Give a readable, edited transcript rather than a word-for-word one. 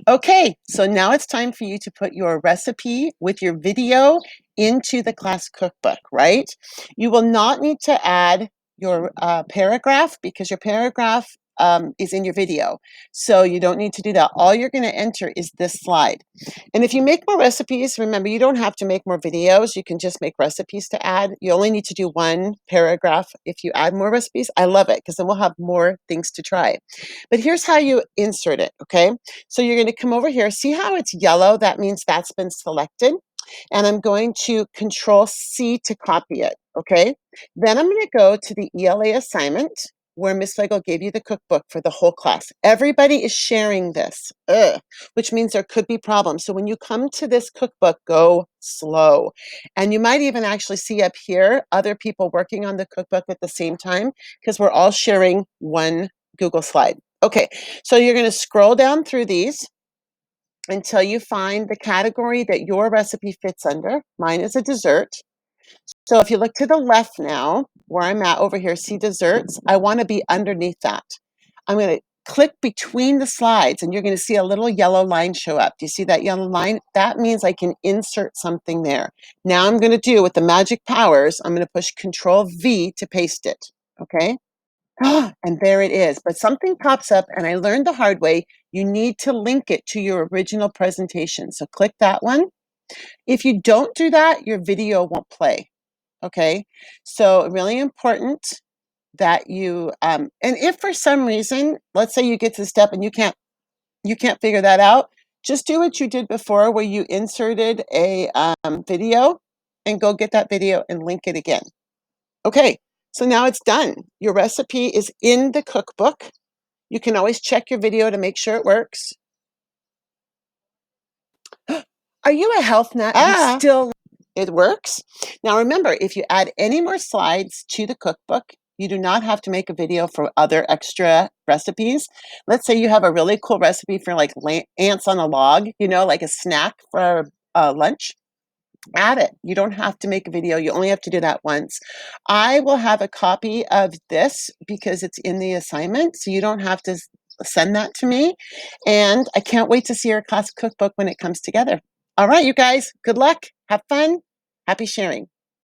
Okay, so now it's time for you to put your recipe with your video into the class cookbook, right? You will not need to add your paragraph because your paragraph is in your video. So you don't need to do that. All you're going to enter is this slide. And if you make more recipes, remember, you don't have to make more videos. You can just make recipes to add. You only need to do one paragraph if you add more recipes. I love it because then we'll have more things to try. But here's how you insert it, okay? So you're going to come over here. See how it's yellow? That means that's been selected. And I'm going to Control C to copy it, okay? Then I'm going to go to the ELA assignment where Miss Lego gave you the cookbook for the whole class. Everybody is sharing this, which means there could be problems. So when you come to this cookbook, go slow. And you might even actually see up here other people working on the cookbook at the same time because we're all sharing one Google slide. Okay, so you're going to scroll down through these until you find the category that your recipe fits under. Mine is a dessert. So if you look to the left now, where I'm at over here, see desserts, I want to be underneath that. I'm going to click between the slides and you're going to see a little yellow line show up. Do you see that yellow line? That means I can insert something there. Now I'm going to do with the magic powers, I'm going to push Control V to paste it. Okay? And there it is. But something pops up, and I learned the hard way. You need to link it to your original presentation. So click that one. If you don't do that, your video won't play. Okay? So really important that you and if for some reason, let's say you get to the step and you can't figure that out, just do what you did before where you inserted a video and go get that video and link it again. Okay, so now it's done. Your recipe is in the cookbook. You can always check your video to make sure it works. Are you a health nut? Still, it works. Now remember, if you add any more slides to the cookbook, you do not have to make a video for other extra recipes. Let's say you have a really cool recipe for like ants on a log, like a snack for lunch. Add it. You don't have to make a video. You only have to do that once. I will have a copy of this because it's in the assignment, so you don't have to send that to me. And I can't wait to see your class cookbook when it comes together. All right, you guys, good luck. Have fun. Happy sharing.